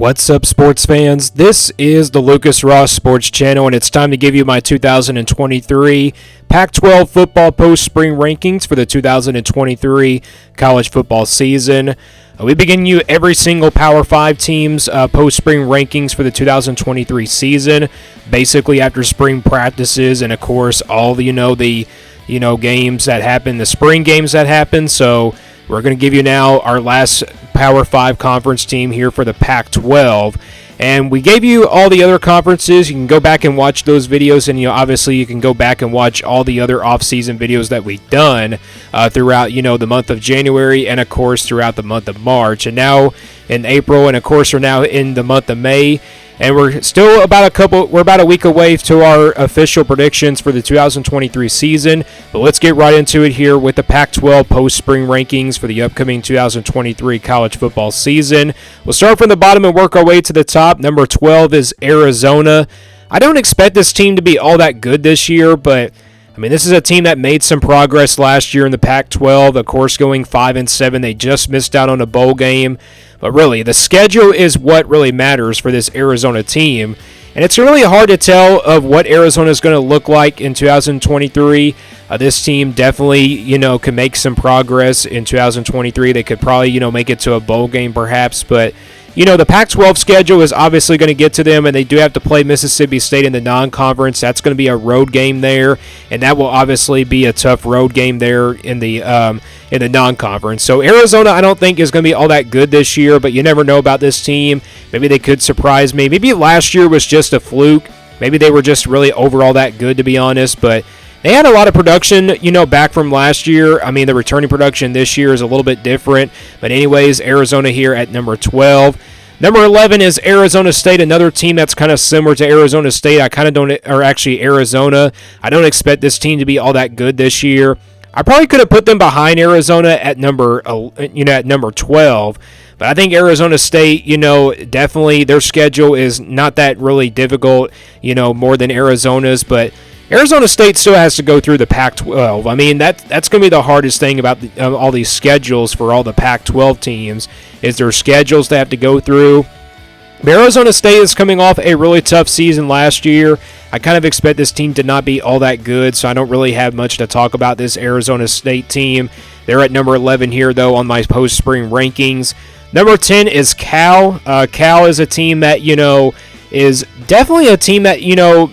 What's up, sports fans? This is the Lucas Ross Sports Channel, and it's time to give you my 2023 Pac-12 football post-spring rankings for the 2023 college football season. We begin you every single Power 5 team's post-spring rankings for the 2023 season, basically after spring practices and, of course, all the games that happen, the spring games that happen. So we're going to give you now our last Power 5 conference team here for the Pac-12. And we gave you all the other conferences. You can go back and watch those videos, and obviously you can go back and watch all the other off-season videos that we've done throughout the month of January and of course throughout the month of March, and now in April, and of course we're now in the month of May. And we're still about a week away to our official predictions for the 2023 season. But let's get right into it here with the Pac-12 post-spring rankings for the upcoming 2023 college football season. We'll start from the bottom and work our way to the top. Number 12 is Arizona. I don't expect this team to be all that good this year, but this is a team that made some progress last year in the Pac-12, of course, going 5-7. They just missed out on a bowl game. But really, the schedule is what really matters for this Arizona team. And it's really hard to tell of what Arizona is going to look like in 2023. This team definitely, can make some progress in 2023. They could probably, make it to a bowl game perhaps. But the Pac-12 schedule is obviously going to get to them, and they do have to play Mississippi State in the non-conference. That's going to be a road game there, and that will obviously be a tough road game there in the non-conference. So Arizona, I don't think is going to be all that good this year, but you never know about this team. Maybe they could surprise me. Maybe last year was just a fluke. Maybe they were just really overall that good, to be honest, but they had a lot of production, back from last year. The returning production this year is a little bit different. But anyways, Arizona here at number 12. Number 11 is Arizona State, another team that's kind of similar to Arizona State. Arizona. I don't expect this team to be all that good this year. I probably could have put them behind Arizona at number 12. But I think Arizona State, definitely their schedule is not that really difficult, more than Arizona's, but Arizona State still has to go through the Pac-12. That's going to be the hardest thing about all these schedules for all the Pac-12 teams is their schedules they have to go through. But Arizona State is coming off a really tough season last year. I kind of expect this team to not be all that good, so I don't really have much to talk about this Arizona State team. They're at number 11 here, though, on my post-spring rankings. Number 10 is Cal. Cal is a team that, is definitely a team that,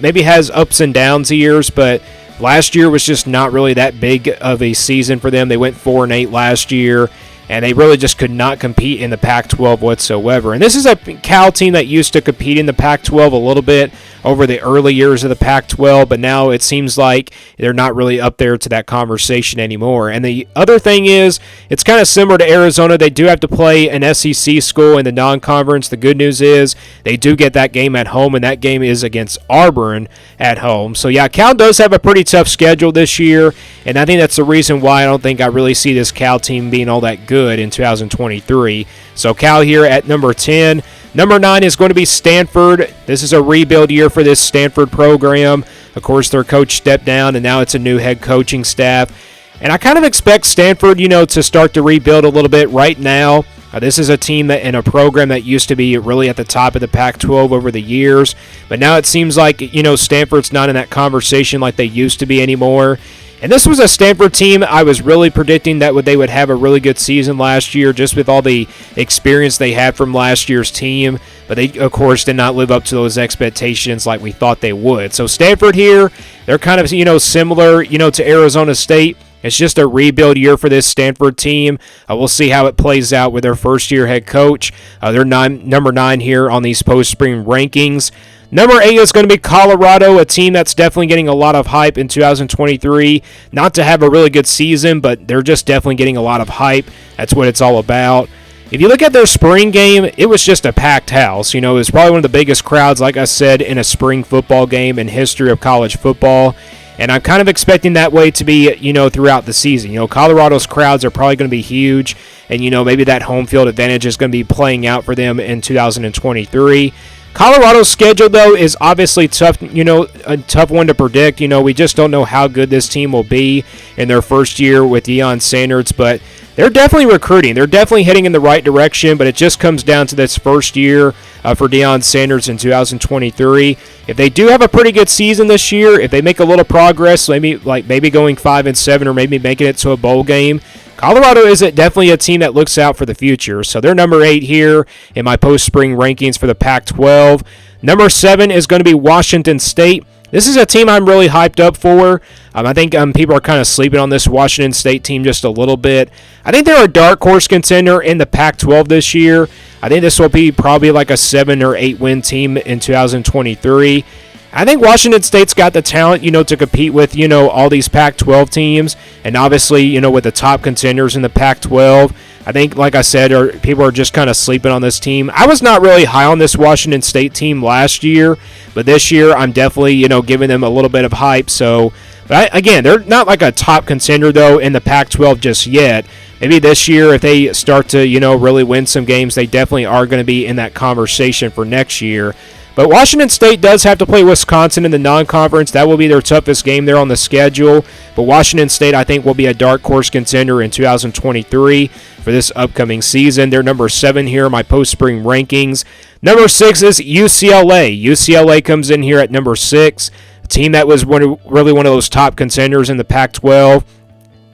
maybe has ups and downs years, but last year was just not really that big of a season for them. They went 4-8 last year, and they really just could not compete in the Pac-12 whatsoever. And this is a Cal team that used to compete in the Pac-12 a little bit over the early years of the Pac-12, but now it seems like they're not really up there to that conversation anymore. And the other thing is, it's kind of similar to Arizona. They do have to play an SEC school in the non-conference. The good news is they do get that game at home, and that game is against Auburn at home. So, yeah, Cal does have a pretty tough schedule this year, and I think that's the reason why I don't think I really see this Cal team being all that good in 2023. So, Cal here at number 10. Number 9 is going to be Stanford. This is a rebuild year for this Stanford program. Of course, their coach stepped down, and now it's a new head coaching staff. And I kind of expect Stanford, to start to rebuild a little bit right now. This is a team that in a program that used to be really at the top of the Pac-12 over the years. But now it seems like, Stanford's not in that conversation like they used to be anymore. And this was a Stanford team I was really predicting that they would have a really good season last year just with all the experience they had from last year's team. But they, of course, did not live up to those expectations like we thought they would. So Stanford here, they're kind of, similar, to Arizona State. It's just a rebuild year for this Stanford team. We'll see how it plays out with their first-year head coach. They're number 9 here on these post-spring rankings. Number 8 is going to be Colorado, a team that's definitely getting a lot of hype in 2023. Not to have a really good season, but they're just definitely getting a lot of hype. That's what it's all about. If you look at their spring game, it was just a packed house. It was probably one of the biggest crowds, like I said, in a spring football game in history of college football. And I'm kind of expecting that way to be, throughout the season. Colorado's crowds are probably going to be huge. And, maybe that home field advantage is going to be playing out for them in 2023. Colorado's schedule, though, is obviously tough, a tough one to predict. We just don't know how good this team will be in their first year with Deion Sanders, but they're definitely recruiting. They're definitely heading in the right direction, but it just comes down to this first year for Deion Sanders in 2023. If they do have a pretty good season this year, if they make a little progress, maybe going 5-7 or maybe making it to a bowl game, Colorado is definitely a team that looks out for the future. So they're number 8 here in my post-spring rankings for the Pac-12. Number 7 is going to be Washington State. This is a team I'm really hyped up for. I think people are kind of sleeping on this Washington State team just a little bit. I think they're a dark horse contender in the Pac-12 this year. I think this will be probably like a 7 or 8 win team in 2023. I think Washington State's got the talent, to compete with, all these Pac-12 teams, and obviously, with the top contenders in the Pac-12. I think, like I said, people are just kind of sleeping on this team. I was not really high on this Washington State team last year, but this year I'm definitely, giving them a little bit of hype. So, again, they're not like a top contender, though, in the Pac-12 just yet. Maybe this year, if they start to, really win some games, they definitely are going to be in that conversation for next year. But Washington State does have to play Wisconsin in the non-conference. That will be their toughest game there on the schedule. But Washington State, I think, will be a dark horse contender in 2023 for this upcoming season. They're number 7 here in my post-spring rankings. Number 6 is UCLA. UCLA comes in here at number 6, a team that was really one of those top contenders in the Pac-12.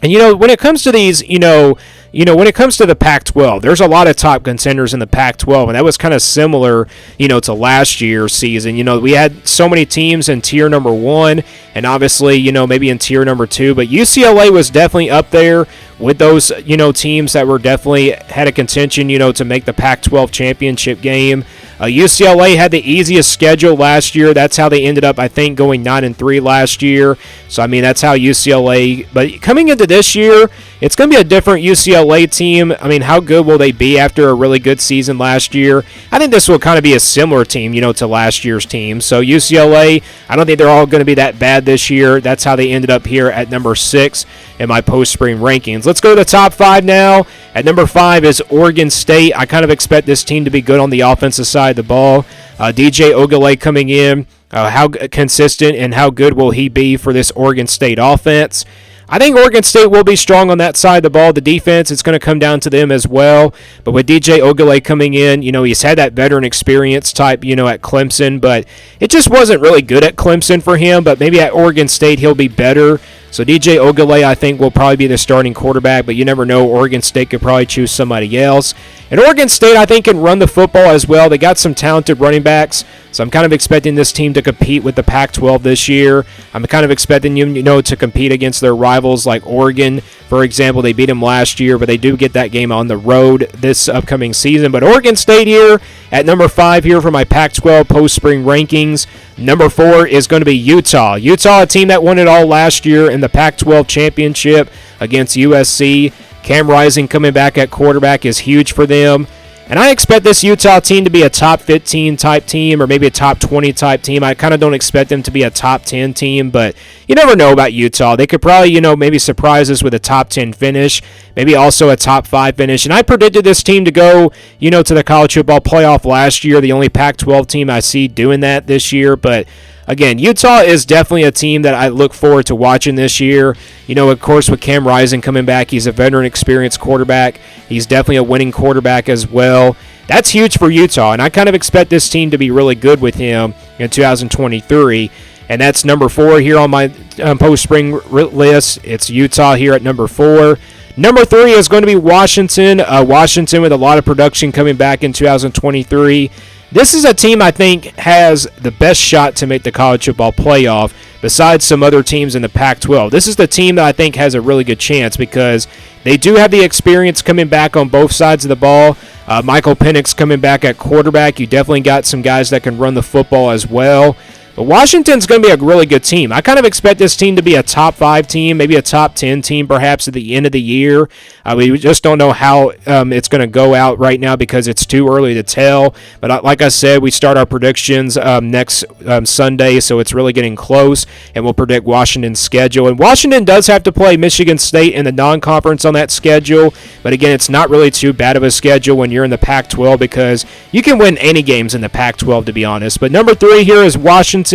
And, when it comes to these, when it comes to the Pac-12, there's a lot of top contenders in the Pac-12, and that was kind of similar, to last year's season. We had so many teams in tier number 1, and obviously, maybe in tier number 2, but UCLA was definitely up there with those, teams that were definitely had a contention, to make the Pac-12 championship game. UCLA had the easiest schedule last year. That's how they ended up, I think, going 9-3 last year. So, that's how UCLA. But coming into this year, it's going to be a different UCLA team. How good will they be after a really good season last year? I think this will kind of be a similar team, to last year's team. So, UCLA, I don't think they're all going to be that bad this year. That's how they ended up here at number 6 in my post-spring rankings. Let's go to the top 5 now. At number 5 is Oregon State. I kind of expect this team to be good on the offensive side of the ball. DJ Ogilvy coming in. How consistent and how good will he be for this Oregon State offense? I think Oregon State will be strong on that side of the ball. The defense, it's going to come down to them as well. But with DJ Ogilvy coming in, he's had that veteran experience type, at Clemson. But it just wasn't really good at Clemson for him. But maybe at Oregon State, he'll be better. So DJ Ogilvy, I think, will probably be the starting quarterback. But you never know. Oregon State could probably choose somebody else. And Oregon State, I think, can run the football as well. They got some talented running backs. So I'm kind of expecting this team to compete with the Pac-12 this year. I'm kind of expecting to compete against their rivals like Oregon. For example, they beat them last year, but they do get that game on the road this upcoming season. But Oregon State here at number 5 here for my Pac-12 post-spring rankings. Number 4 is going to be Utah. Utah, a team that won it all last year in the Pac-12 championship against USC. Cam Rising coming back at quarterback is huge for them. And I expect this Utah team to be a top 15 type team or maybe a top 20 type team. I kind of don't expect them to be a top 10 team, but you never know about Utah. They could probably, maybe surprise us with a top 10 finish, maybe also a top 5 finish. And I predicted this team to go, to the college football playoff last year, the only Pac-12 team I see doing that this year, but again, Utah is definitely a team that I look forward to watching this year. Of course, with Cam Rising coming back, he's a veteran experienced quarterback. He's definitely a winning quarterback as well. That's huge for Utah, and I kind of expect this team to be really good with him in 2023. And that's number 4 here on my post-spring list. It's Utah here at number 4. Number 3 is going to be Washington. Washington with a lot of production coming back in 2023. This is a team I think has the best shot to make the college football playoff besides some other teams in the Pac-12. This is the team that I think has a really good chance because they do have the experience coming back on both sides of the ball. Michael Penix coming back at quarterback. You definitely got some guys that can run the football as well. But Washington's going to be a really good team. I kind of expect this team to be a top 5 team, maybe a top 10 team perhaps at the end of the year. We just don't know how it's going to go out right now because it's too early to tell. But like I said, we start our predictions next Sunday, so it's really getting close, and we'll predict Washington's schedule. And Washington does have to play Michigan State in the non-conference on that schedule, but again, it's not really too bad of a schedule when you're in the Pac-12 because you can win any games in the Pac-12, to be honest. But number 3 here is Washington.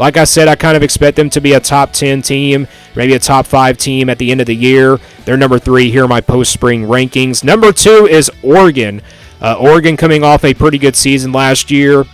Like I said, I kind of expect them to be a top 10 team, maybe a top 5 team at the end of the year. They're number 3 here in my post-spring rankings. Number 2 is Oregon. Oregon coming off a pretty good season last year.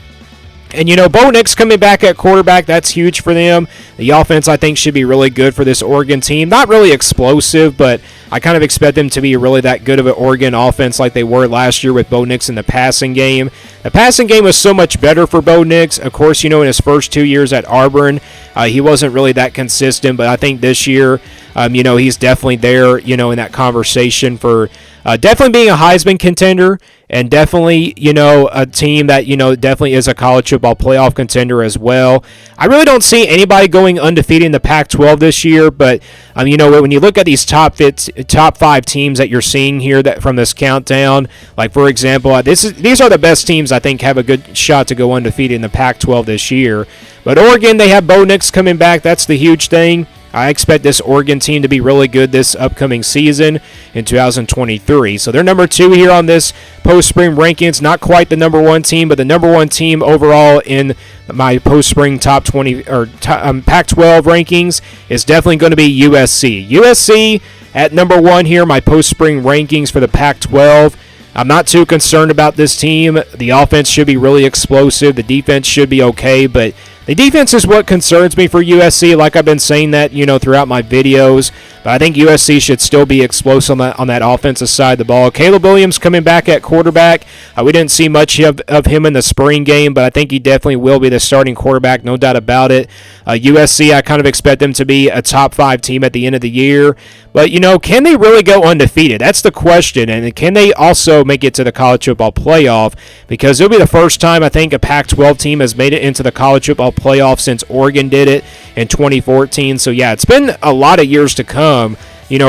And, Bo Nix coming back at quarterback, that's huge for them. The offense, I think, should be really good for this Oregon team. Not really explosive, but I kind of expect them to be really that good of an Oregon offense like they were last year with Bo Nix in the passing game. The passing game was so much better for Bo Nix. Of course, in his first 2 years at Auburn, he wasn't really that consistent, but I think this year, he's definitely there, in that conversation for definitely being a Heisman contender and definitely, a team that, definitely is a college football playoff contender as well. I really don't see anybody going undefeated in the Pac-12 this year, but, when you look at these top 5 teams that you're seeing here that from this countdown, like, for example, these are the best teams I think have a good shot to go undefeated in the Pac-12 this year. But Oregon, they have Bo Nix coming back. That's the huge thing. I expect this Oregon team to be really good this upcoming season in 2023. So they're number 2 here on this post-spring rankings. Not quite the number 1 team, but the number 1 team overall in my post-spring top 20 or Pac-12 rankings is definitely going to be USC. USC at number 1 here, my post-spring rankings for the Pac-12. I'm not too concerned about this team. The offense should be really explosive. The defense should be okay, but the defense is what concerns me for USC, like I've been saying that, throughout my videos. But I think USC should still be explosive on that offensive side of the ball. Caleb Williams coming back at quarterback. We didn't see much of him in the spring game, but I think he definitely will be the starting quarterback, no doubt about it. USC, I kind of expect them to be a top 5 team at the end of the year. But, can they really go undefeated? That's the question. And can they also make it to the college football playoff? Because it'll be the first time, I think, a Pac-12 team has made it into the college football playoff since Oregon did it in 2014. So, yeah, it's been a lot of years to come,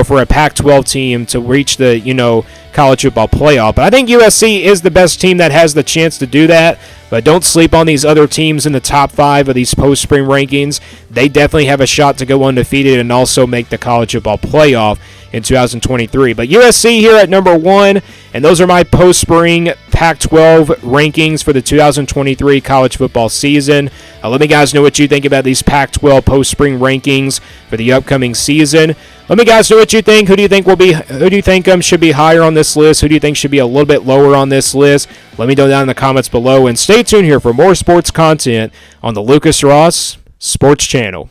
for a Pac-12 team to reach the, college football playoff. But I think USC is the best team that has the chance to do that. But don't sleep on these other teams in the top 5 of these post-spring rankings. They definitely have a shot to go undefeated and also make the college football playoff in 2023. But USC here at number 1, and those are my post-spring Pac-12 rankings for the 2023 college football season. Let me guys know what you think about these Pac-12 post-spring rankings for the upcoming season. Let me guys know what you think. Who do you think should be higher on this list? Who do you think should be a little bit lower on this list? Let me know down in the comments below, and stay tuned here for more sports content on the Lucas Ross Sports Channel.